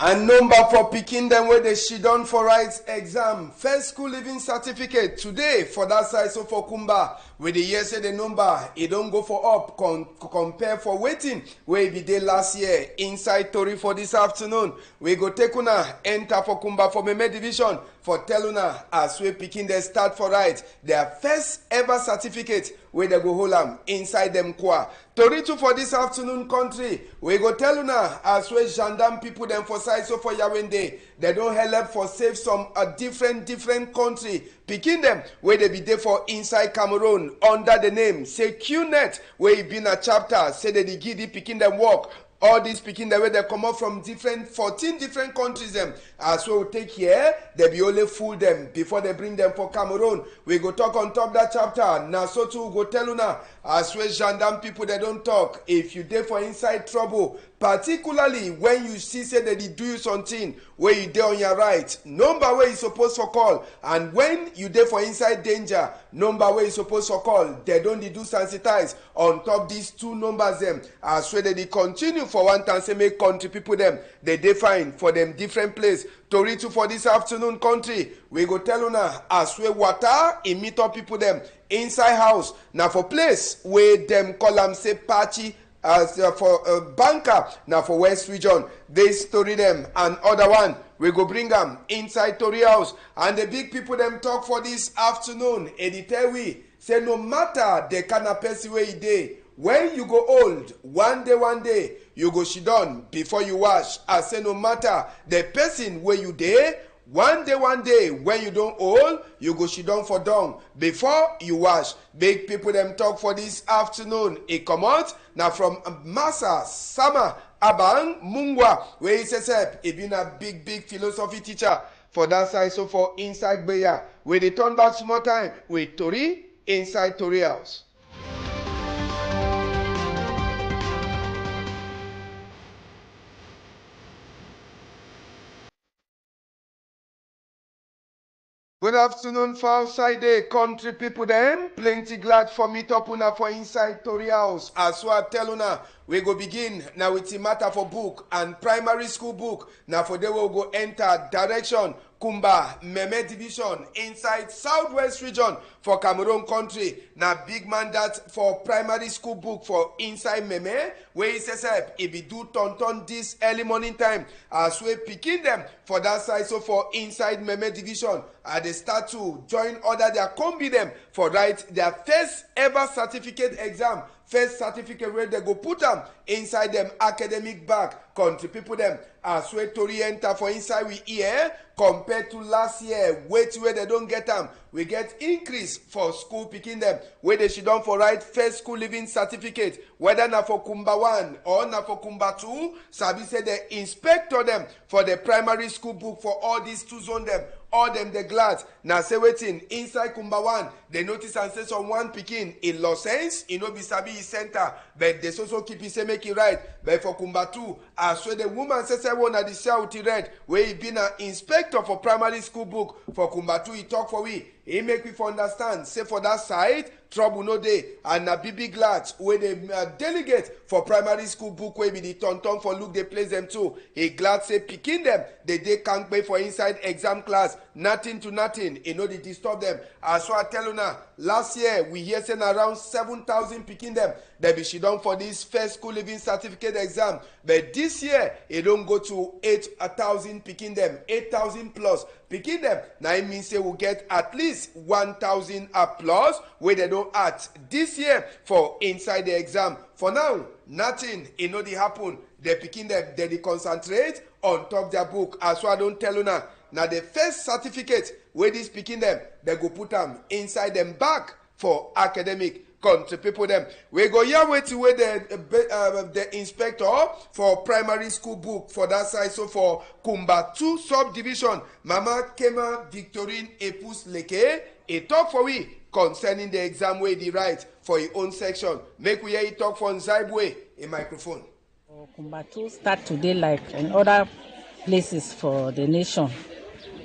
And number for picking them where they she done for rights exam. First school living certificate today for that side. So for Kumba, with the year say the number, it don't go for up. Compare for waiting where it be day last year. Inside Tori for this afternoon. We go take una enter for Kumba for Meme Division. For Teluna as we picking the start for right. Their first ever certificate where they go hold them inside them kwa. Tori too for this afternoon country. We go tell una as we gendarme people them for side so for Yawende. They don't help for save some different country. Picking them where they be there for inside Cameroon under the name say QNet where it been a chapter say that the giddy picking them work. All these picking the way they come up from 14 different countries them. As we will take here, they be only fool them before they bring them for Cameroon. We go talk on top that chapter. Now so too go tell una as we gendarme people they don't talk. If you there for inside trouble, particularly when you see say that they do you something where you there on your right, number where you supposed to call, and when you there for inside danger, number where you supposed to call, they don't do sensitize on top these two numbers them. As well they continue for one time say make country people them they define for them different place. Tori too for this afternoon country we go tell una as we water in meet up people them inside house now for place where them call them say party as for banker now for West Region they story them and other one we go bring them inside Tori house and the big people them talk for this afternoon edit we say no matter the kind of person where you dey when you go old one day you go sit down before you wash. I say no matter the person where you dey one day when you don't old you go sit down for down before you wash. Big people them talk for this afternoon. It come out now from Massa Sama Abang Mungwa where he says he been a big philosophy teacher for that side. So for inside Beya where they turn back small time with Tori inside Tori house. Good afternoon for outside the country people them. Plenty glad for meet up una for inside Tori house. As well tell una we go begin now with the matter for book and primary school book. Now for they will go enter direction Kumba Meme Division inside Southwest Region for Cameroon country. Now big man that for primary school book for inside Meme where he says if we do turn this early morning time as we picking them for that side. So for inside Meme Division they start to join other their combi them for write their first ever certificate exam. First certificate where they go put them inside them academic bag. Country people them as we Tori enter for inside we here compared to last year. Wait where they don't get them. We get increase for school picking them where they should done for right first school living certificate. Whether na for Kumba 1 or na for Kumba 2, Sabi said the inspector them for the primary school book for all these two zone them. All them they glad. Now say waiting inside Kumba 1, they notice and say some one picking in Los Sense, it no be Sabi center, but they also keep it say make it right. But for Kumba 2, as so the woman says I want the shout red where he been an inspector for primary school book for Kumba 2, he talk for we. He make we for understand. Say for that side, trouble no day. And na big glad where they delegate for primary school book where be the turn for look they place them too. He glad say picking them. They can't pay for inside exam class. Nothing to nothing. You know they disturb them. As well I tell you now, last year we hear saying around 7,000 picking them. They be she done for this first school living certificate exam. But this year it don't go to 8,000 picking them. 8,000 plus picking them. Now it means they will get at least 1,000 applause where they don't act this year for inside the exam. For now, nothing it no dey happen. They picking them, they concentrate on top their book. As well I don't tell you now. Now the first certificate where this picking them, they go put them inside them back for academic. Country people them we go here wait to where the inspector for primary school book for that side. So for Kumba 2 subdivision Mama Kema Victorine Epus Leke a talk for we concerning the exam way the right for your own section. Make we hear it talk for Nzaibwe a microphone. Kumba 2 start today like in other places for the nation,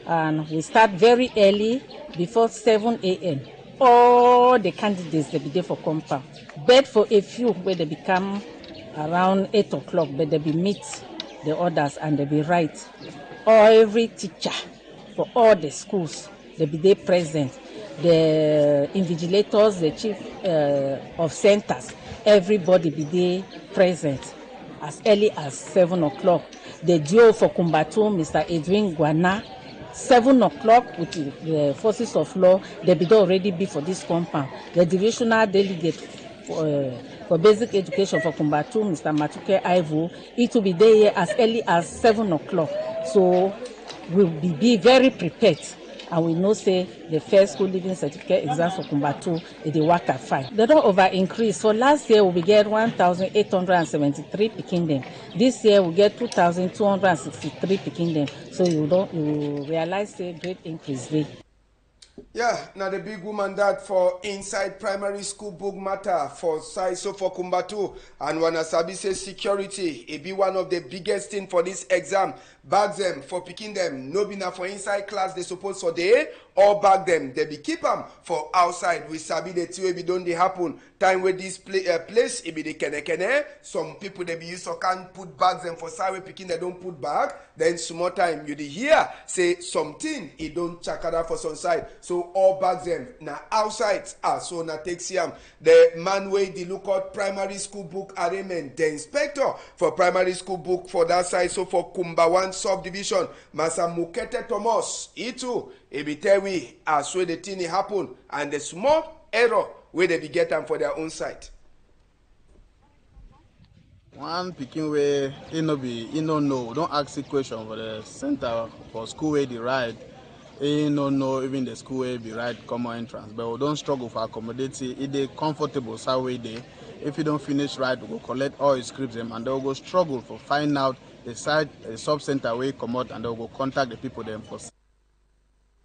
and we start very early before 7 a.m. All the candidates they be there for compound, but for a few where they become around 8 o'clock, but they be meet the orders and they be right. Every teacher for all the schools, they be there present. The invigilators, the chief of centers, everybody be there present as early as 7 o'clock. The DO for Kumbatu, Mr. Edwin Guana, 7 o'clock with the forces of law, they be already be for this compound. The divisional delegate for basic education for Kumbatu, Mr. Matuke Ivo, it will be there as early as 7 o'clock. So we'll be very prepared. And we know say the first school living certificate exam for Kumbatu is the work at 5. They don't over increase. So last year we get 1,873 picking them. This year we get 2,263 picking them. So you realize a great increase there. Yeah, now the big woman that for inside primary school book matter for size so for Kumbatu and Wanasabi say security, it be one of the biggest thing for this exam. Bag them for picking them. No be na for inside class they suppose for day or bag them. They be keep them for outside. We sabi the two be don't they happen. Time where this place it be the kene. Some people they be used to can't put bags them for side where picking they don't put bag. Then small time you hear say something it don't chakada for some side. So all bags them na outside. So na takes him the man way the look out primary school book arrangement. The inspector for primary school book for that side. So for Kumbawan subdivision, Masa Mukete Thomas, itu ebi tell we as where the thing happen and the small error where they be get them for their own side. One picking way he no know. Don't ask the question for the center for school where they ride. He no know even the school where be right common entrance. But we don't struggle for accommodating. It they comfortable so way they. If you don't finish right, we go collect all his scripts them and they'll go struggle for find out the side sub center where come out and they'll go contact the people them first.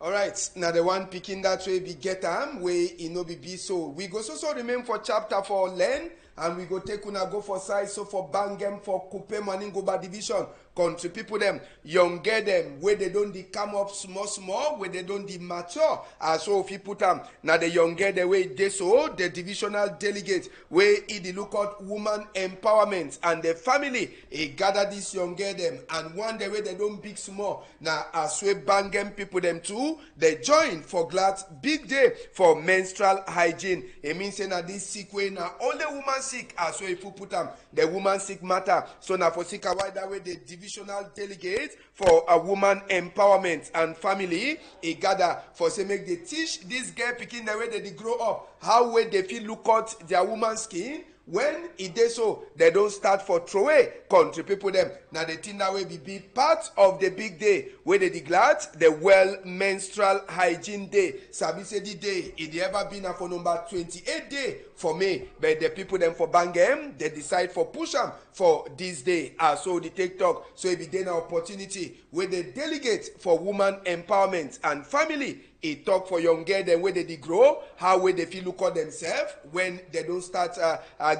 All right, now the one picking that way be get way in no be so. We go so remain for chapter for learn and we go take una go for size so for Bangem for Coupe Maningoba division. Country people them younger them where they don't come up small where they don't mature so if you put them now the younger the way they so the divisional delegate where it look out woman empowerment and the family gather this younger them and one the way they don't big small now as we Bangem people them too they join for glad big day for menstrual hygiene. It means say now this sick way now only woman sick so if you put them the woman sick matter so now for sick why that way the divisional delegate for a woman empowerment and family gather for say make they teach this girl picking the way they grow up how way they feel look out their woman skin when it dey so they don't start for throwaway country people them now the thing that will be part of the big day where they declared the well menstrual hygiene day. Sabi say the day it ever been for number 28 day for me but the people them for Bangem they decide for push them for this day so the TikTok so it be then an opportunity where they delegate for woman empowerment and family. It talk for young girl them where they grow, how way they feel look at themselves when they don't start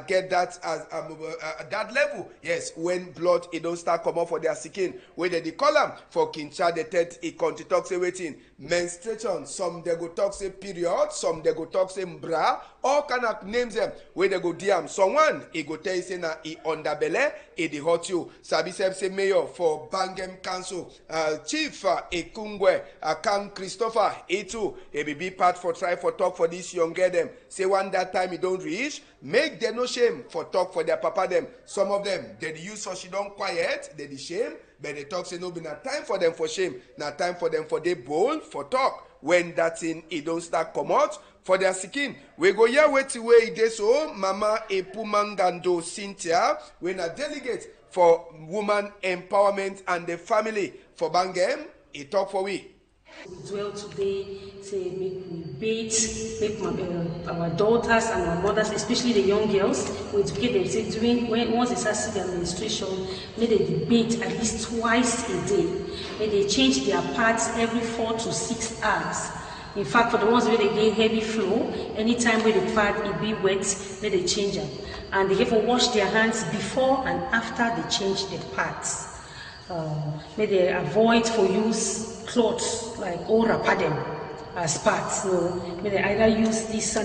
get that that level. Yes, when blood it don't start come up for their skin. Where they call them for Kincha the third it continue talk say waiting menstruation. Some they go talk say period, some they go talk say bra, all kind of names them where they go DM. Someone it go tell you say na it underbelly it dey hurt you. Sabi say mayor for Bangem Council, Chief Ekungwe Kang Christopher. Too, a be part for try for talk for this young girl them. Say one that time it don't reach, make them no shame for talk for their papa them. Some of them they use so she don't quiet, they the shame, but they talk say no be not time for them for shame, not time for them for they bold for talk. When that thing it don't start come out for their skin. We go here wait till way it so Mama Epumangando Cynthia when a delegate for woman empowerment and the family for Bangem, he talk for we. Dwell today, say make we bathe, make our daughters and our mothers, especially the young girls, we educate them. Say during once they start seeing their menstruation, may they bathe at least twice a day. May they change their pads every 4 to 6 hours. In fact, for the ones where they get heavy flow, anytime where the pad it be wet, may they change them. And they have to wash their hands before and after they change the pads. May they avoid for use clothes like all wrapper them as pads. So may they either use this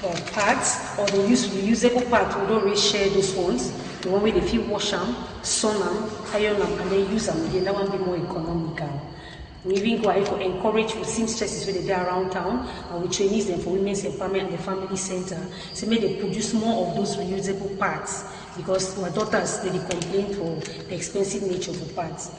parts, or they use reusable parts. We don't really share those ones. The one where they feel wash them, sun them, iron them, and then use them again. That one be more economical. We even go ahead for encourage for seamstresses where they be around town, and we train them for women's empowerment and the family center. So maybe they produce more of those reusable parts, because our daughters they complain for the expensive nature of the parts.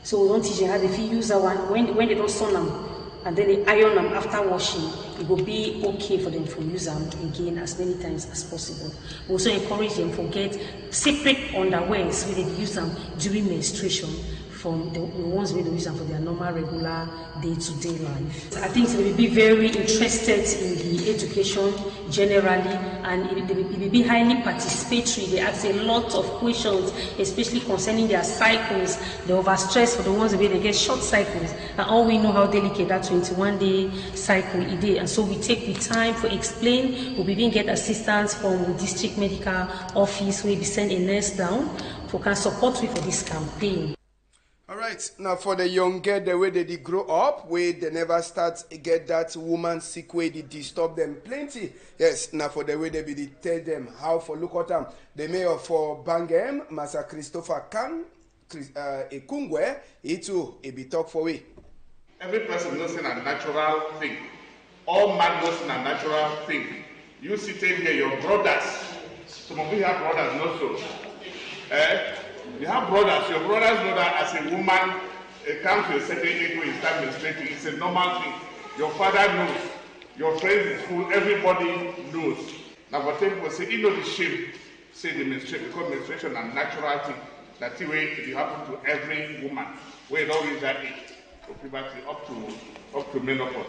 So we don't teach them how they use that one when they don't sun them and then they iron them after washing. It will be okay for them to use them again as many times as possible. We also encourage them to get separate underwears where they use them during menstruation from the ones where they use them for their normal, regular, day-to-day life. I think they will be very interested in the education generally, and it will be highly participatory. They ask a lot of questions, especially concerning their cycles, the overstress for the ones where they get short cycles, and all we know how delicate that 21-day cycle is. And so we take the time to explain. We'll even get assistance from the district medical office, where we send a nurse down who can support me for this campaign. All right, now for the young girl, the way they grow up, where they never start get that woman sick way, they disturb them plenty. Yes, now for the way they be tell them how for look at them. The mayor for Bangem, Masa Christopher Kang, Ekungwe, he too, he be talk for we. Every person knows in a natural thing. All man knows in a natural thing. You sitting here, your brothers. Some of you have brothers, not so. You have brothers. Your brothers know that as a woman, it comes to a certain age when you start menstruating. It's a normal thing. Your father knows. Your friends in school, everybody knows. Now, for people say, you know the shame, say the menstruation, because menstruation is a natural thing. That's the way it happens to every woman. Where it don't reach that age. So puberty up to menopause.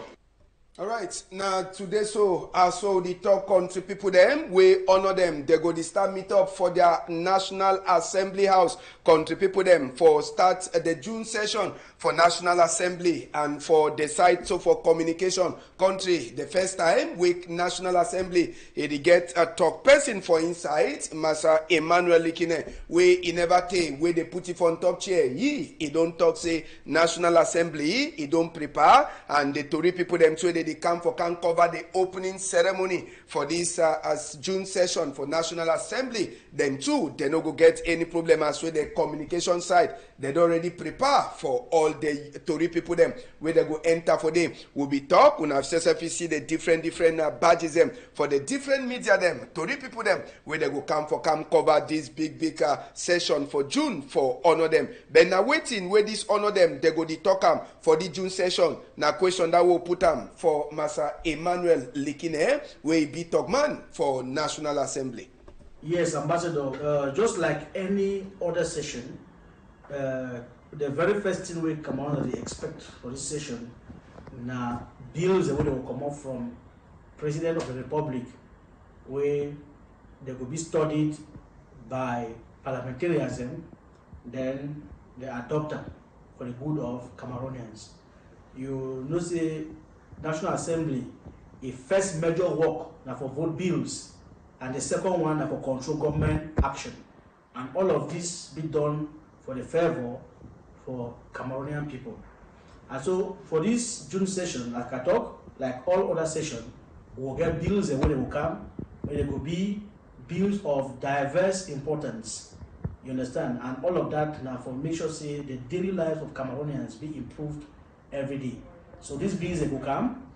All right, now today so also the top country people them, we honor them. They go to start meet up for their National Assembly House. Country people them for start the June session for National Assembly and for the site so for communication country. The first time with National Assembly, he get a talk person for inside, Masa Emmanuel Likine, where he never take, where they put it on top chair. He don't talk say National Assembly, he don't prepare, and the Tory people them so they can cover the opening ceremony for this as June session for National Assembly. Them too, they no go get any problem as with the communication side. They already prepare for all the Tory people them where they go enter for them. We'll be talk. We have see the different badges them for the different media them Tory people them where they go come cover this big session for June for honor them. But now waiting where this honor them they go the talk for the June session. Now question that will put them for Masa Emmanuel Likine where he be talk man for National Assembly. Yes, Ambassador. Just like any other session, the very first thing we come out that they expect for this session now bills that will come up from President of the Republic, where they will be studied by parliamentarians, then they adopt them for the good of Cameroonians. You know, say National Assembly, a first major work now for vote bills, and the second one now for control government action, and all of this be done for the favor for Cameroonian people. And so for this June session, like I talk, like all other sessions, we'll get bills and when they will come, and they will be bills of diverse importance. You understand? And all of that now for make sure say the daily lives of Cameroonians be improved every day. So these bills they will come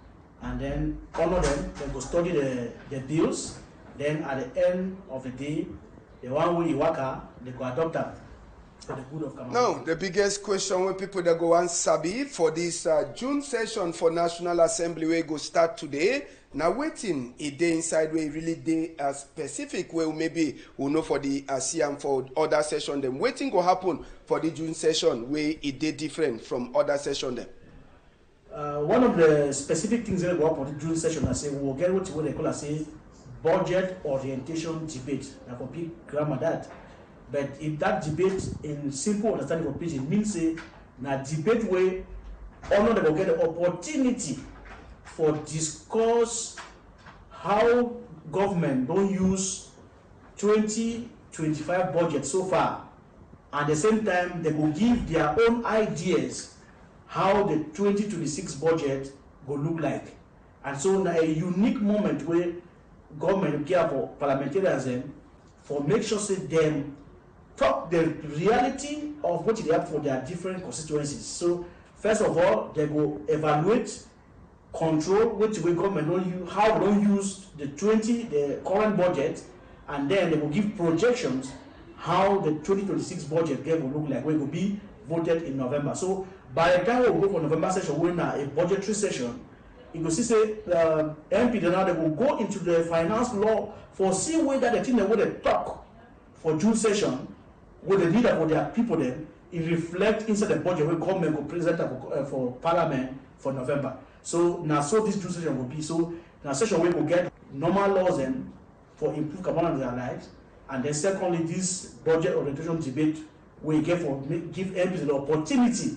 and then honor them, they go study the bills, then at the end of the day, the one way you work they go adopt them. For the good of Cameroon. No, the biggest question when people that go and sabi for this June session for National Assembly where go start today. Now waiting a day inside where really day a specific way maybe we know for the ASEAN for other session them. Waiting go happen for the June session where it day different from other session them. One of the specific things that go up for the June session, I say we will get what they call budget orientation debate. Now for big grammar that. But if that debate in simple understanding for Pidgin means say na debate where all they will get the opportunity for discuss how government don't use 2025 budget so far, and at the same time they will give their own ideas how the 2026 budget will look like. And so now a unique moment where government care for parliamentarians them for make sure say them talk the reality of what they have for their different constituencies. So first of all, they go evaluate, control which way government don't use, how they don't use the current budget, and then they will give projections how the 2026 budget will look like when it will be voted in November. So by the time we go for November session, we're in a budgetary session, you go see say MP now they will go into the finance law for see whether the thing they would talk for June session, what the leader for their people then, it reflect inside the budget when government will present for Parliament for November. So now so this June session will be so now session we will get normal laws and for improve Cameroon their lives, and then secondly this budget orientation debate we get for give MPs the opportunity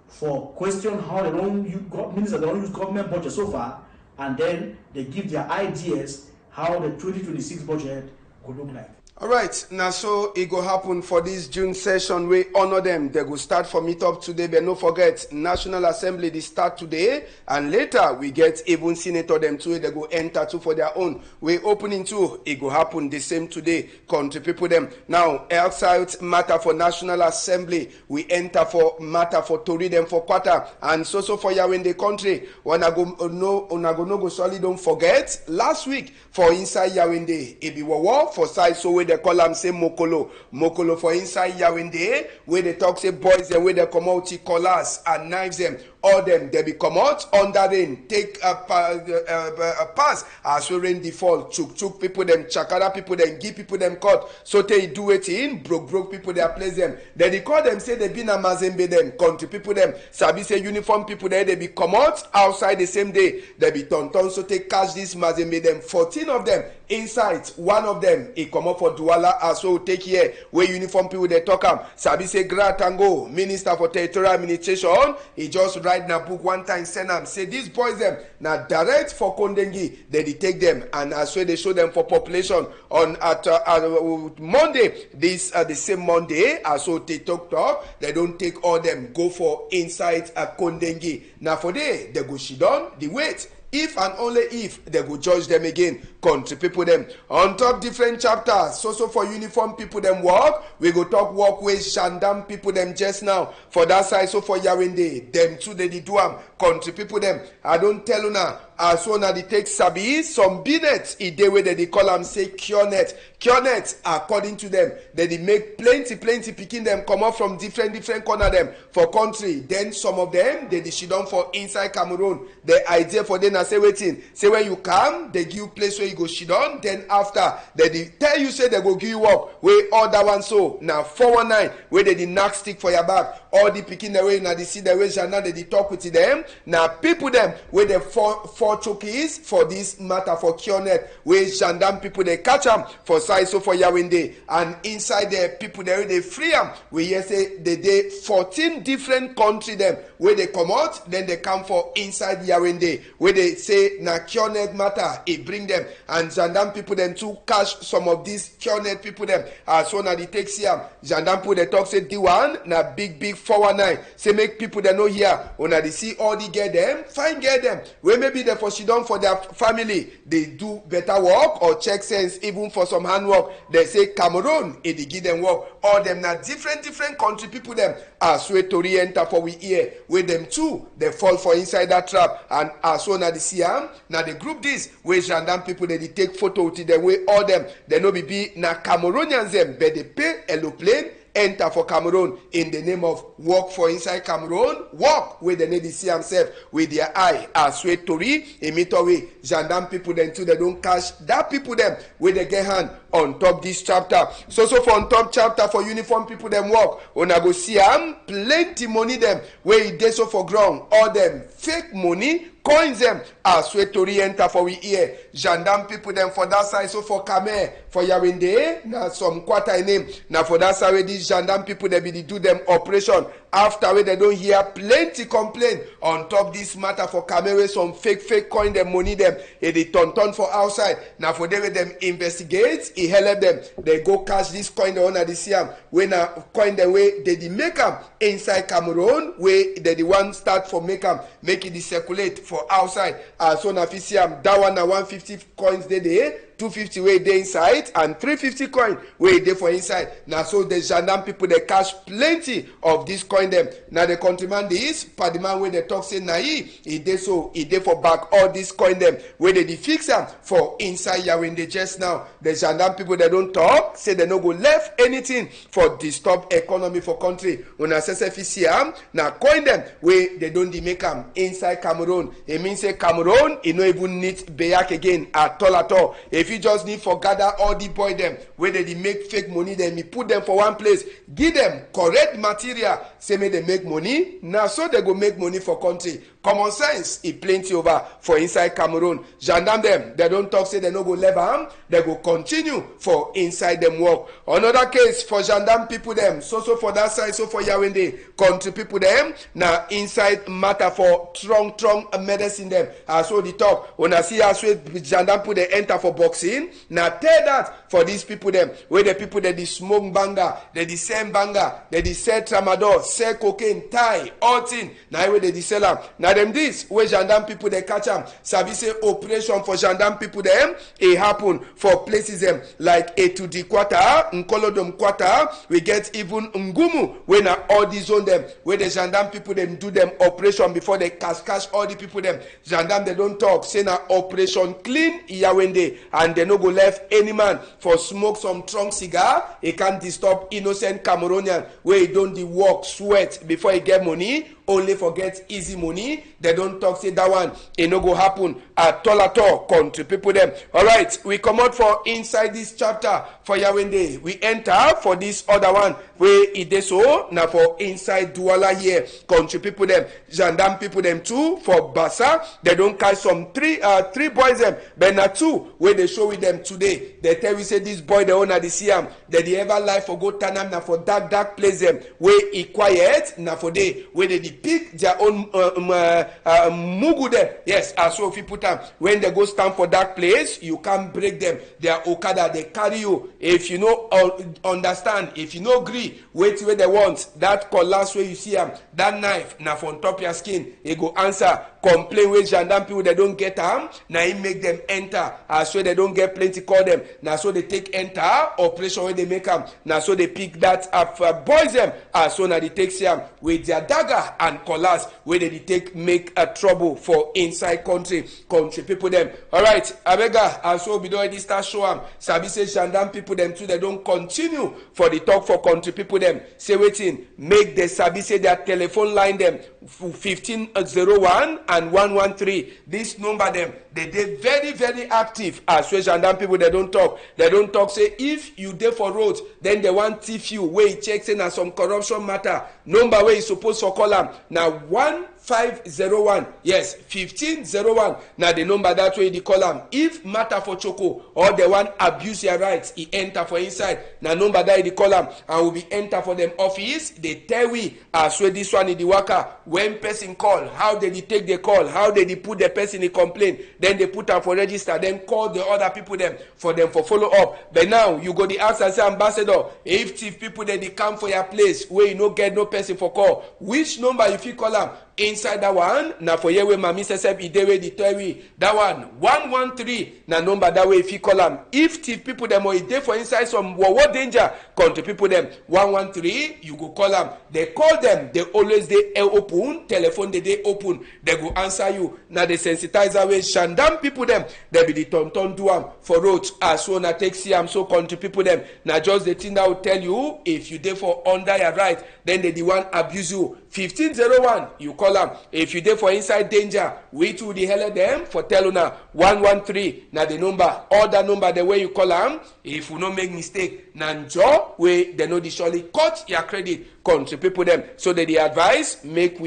for question how they don't use ministers they don't use government budget so far, and then they give their ideas how the 2026 budget could look like. All right, now so it go happen for this June session. We honor them. They go start from it up today, but no forget National Assembly they start today, and later we get even senator them too. They go enter too for their own. We opening too. It go happen the same today. Country people them now outside matter for National Assembly. We enter for matter for Tori them for quarter, and so for you in the country. When I go no solid. Don't forget last week for inside Yawinde it be war for side so we they call them say mokolo for inside Yawinde where they talk say boys and where they come out collars and knives them all them they be come out under rain take a pass as we rain the fall chuk people them chakara people them give people them cut so they do it in broke people they place them then they call them say they been a mazembe them country people them sabi say uniform people there they be come out outside the same day they be turn so they catch this mazembe them 14 of them inside one of them he come up for Douala as well take here where uniform people they talk am sabi say Tango minister for territorial administration he just write na book one time send am say these boys them na direct for Kondengi they take them and as well they show them for population on at Monday this the same Monday as well they talk they don't take all them go for inside Kondengi now for they go shidon the wait if and only if they go judge them again country people them on top different chapters so for uniform people them work we go talk work with gendarme people them just now for that side so for Yawinde them too they do am country people them I don't tell you now as one they take sabi some binet e dey way they call them say cure net according to them they make plenty picking them come up from different corner them for country then some of them they sit down for inside Cameroon the idea for them na say waiting say when you come they give you place where you go sit down then after they tell you say they go give you work where all that one so now 419 where they knock stick for your back all the picking the way now they see the way now they talk with them now people them where they four chokis for this matter for curenet where gendarme people they catch them for side so for Yawinde and inside the people there they free them we hear say they 14 different country them where they come out then they come for inside Yawinde where they say na curenet matter it bring them and gendarme people them to catch some of these curenet people them as one of the takes here gendarme people they talk say D1 na big 419 say make people they know here when they see all the get them fine get them where maybe they for shidon for their family they do better work or check sense even for some handwork they say Cameroon it they give them work all them na different country people them as we tori enter for we ear with them too they fall for inside that trap and as one of the CM now the group this where gendarme people they take photo to them way all them they no be na Cameroonians them but they pay aeroplane enter for Cameroon in the name of work for inside Cameroon work where they need to see themselves with their eye as we tori way gendarme people then too they don't catch that people them where they get hand on top this chapter so for on top chapter for uniform people them work una go see plenty money them where it dey so for ground all them fake money coins them as we tori enter for we ear gendarme people them for that side so for Kamer for Yawinde na some quarter name now for that side where these gendarme people they be do them operation after where they don't hear plenty complaint on top this matter for Kamer where some fake coin them money them they turn for outside now for them investigate he help them they go catch this coin the one at the CM when a coin the way they make them inside Cameroon where they the one start for make it circulate for outside so na FCM that one na 150 coins they 250 wey dey inside and 350 coin wey dey for inside. Na so the gendarme people dey cash plenty of this coin dem. Na the countryman dis per the man wey dey talk say na e dey so e dey for back all this coin dem wey dey fix am for inside Yawende just now. The gendarme people they don't talk say they no go left anything for disturb economy for country. Una see am na coin them wey they don't make am inside Cameroon. It means say Cameroon e no even need bayak again at all. If you just need for gather all the boy them where they make fake money, then me put them for one place, give them correct material, say may they make money. Now so they go make money for country. Common sense e plenty over for inside Cameroon. Gendarme them they don't talk say they no go leave am, they go continue for inside them work. Another case for gendarme people them, so for that side, so for Yawende country people them, now inside matter for strong medicine them. As so the talk when I see as well gendarme people they enter for boxing. Now tell that for these people them where the people that they smoke banga, they the same banga, they the sell tramadol, sell cocaine, tie, all thing. Now where they sell them. Now them this where gendarme people they catch them. Service operation for gendarme people them it happen for places them like Etudi Quarter, Nkolodom Quarter. We get even Ngumu when all these zone them where the gendarme people them do them operation before they cash all the people them. Gendarme they don't talk say na operation clean Yawende and they no go left any man for smoke some strong cigar. It can't disturb innocent Cameroonian where he don't the work sweat before he get money. Only forget easy money. They don't talk say that one it no go happen at all country people them. All right, we come out for inside this chapter for Yawende. We enter for this other one where it is so now for inside Douala here country people them. Gendarme people them too for Bassa. They don't catch some three boys them, but not two where they show with them today. They tell we say this boy the owner the Siam that they ever life for go turn them now for dark place them where it quiet now for day where they pick their own mugu them. Yes, as so if you put them when they go stand for that place, you can't break them. They are Okada, they carry you. If you know understand, if you know agree, wait where they want that collapse where you see them, that knife now for on top your skin, you go answer. Complain with gendarme people they don't get them, now it make them enter. As so they don't get plenty call them. Now so they take enter operation where they make them. Now so they pick that up boys them. As so now they take them with their dagger and collars where they take make a trouble for inside country people them. All right, abega as so we don't already start show them. Sabi say gendarme people them too they don't continue for the talk for country people them. Say waiting make the sabi say their telephone line them 1501 and 113. This number them they very active. As well gendarme people they don't talk say if you dey for road then they want thief you where it checks in as some corruption matter. Number where you supposed to call them now 1501. Yes, 1501. Now the number that way they call them. If matter for choco or the one abuse your rights, he enter for inside. Now number that they call them and will be enter for them office. They tell we as well this one in the worker when person call, how they take the call, how they put the person in complaint, then they put them for register, then call the other people them for follow up. But now you go the ask and say ambassador, if thief people they come for your place where you no get no person for call, which number if you call them? Inside that one, now for yewe mami sesep idewe di tewi. That one 113 na number that way if you call them. If thief people them or ide for inside some war danger, country people them 113, you go call them. They call them, they always they open, telephone they open, they go answer you. Now they sensitize away gendarme people them, they be the tonton do am for road as so na take see am so country people them. Now just the thing that will tell you if you therefore under your right, then they the one abuse you. 1501, you call them. If you there for inside danger, we to the hell of them for tell you now 113. Now the number, all that number the way you call them. If you not make mistake, nanjo way they know the surely cut your credit. Country people them. So that the advice make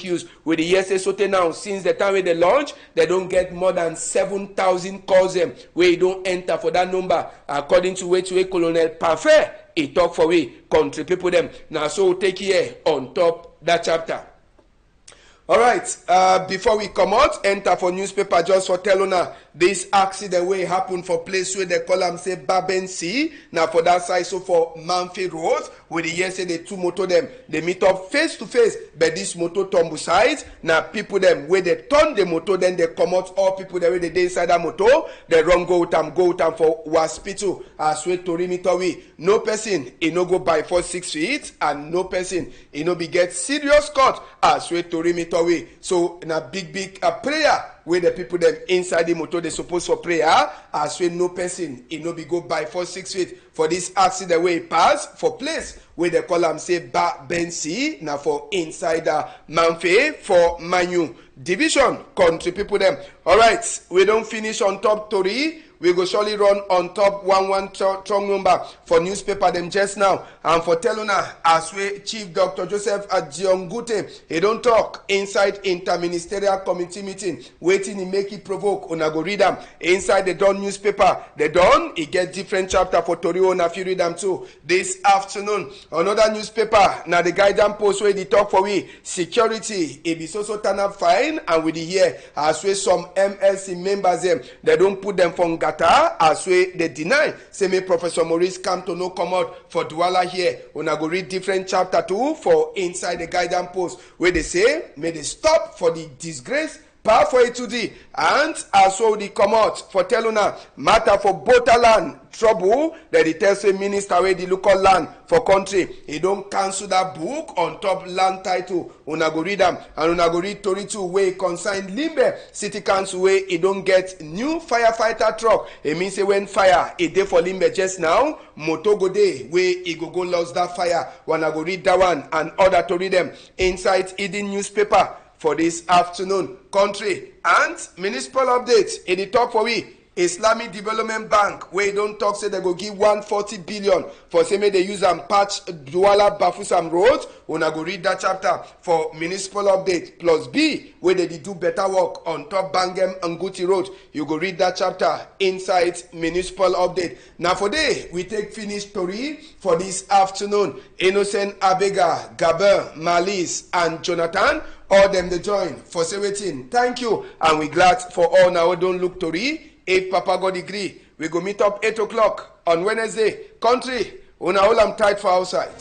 use with the ESA sote now since the time when they launch, they don't get more than 7,000 calls them where you don't enter for that number according to way Colonel Parfait. He talk for we country people them. Now so take here on top that chapter. All right, before we come out, enter for newspaper just for tell una this accident wey happen for place where they call am say Babensi. Now for that side, so for Manfi Road, where the year say the two motor them they meet up face to face, but this motor tumble side. Now people them where they turn the motor, then they come out. All people there where they dey inside that motor, they run go with them for hospital. As we to meter we no person he no go by 4-6 feet, and no person he no be get serious cut as we to meter away. So in a big prayer where the people them inside the motor they supposed for prayer as we no person it no be go by 4-6 feet for this accident way pass for place where they call them say Bensi now for insider Manfe for Manu division country people them. All right, we don't finish on top 3. We go surely run on top 1 strong number for newspaper them just now. And for Teluna, as we Chief Dr. Joseph Adjiongute, he don't talk inside interministerial committee meeting, waiting he make it provoke. Una go read them inside the Dawn newspaper. The Dawn, he get different chapter for Torio, if you read them too. This afternoon, another newspaper, now the guidance post where they talk for we security, it be so turn up fine, and with the year, as we some MLC members them, they don't put them from as we they deny say me Professor Maurice come to no come out for Douala here. Una go read different chapter 2 for inside the guidance post where they say may they stop for the disgrace power for A2D, and as well they come out for Teluna matter for both land trouble that the tell say minister where the local land for country he don't cancel that book on top land title. Una go read them, and una go read 32 way consign Limbe City Council way he don't get new firefighter truck. It means say when fire it dey for Limbe just now moto go day way he go lost that fire. Wanna go read that one and order to read them inside Eden newspaper for this afternoon. Country and municipal updates in the talk for we Islamic Development Bank where don't talk say they go give 140 billion for say may they use and patch Douala Bafusam roads. Una go read that chapter for municipal update plus B where they do better work on top Bangem and Guti road. You go read that chapter inside municipal update. Now for day we take finish story for this afternoon. Innocent Abega, Gabin, Malis and Jonathan, all them they join for say waiting. Thank you, and we glad for all now don't look to read. If Papa God agree, we go meet up 8 o'clock on Wednesday. Country, una all am tight for outside.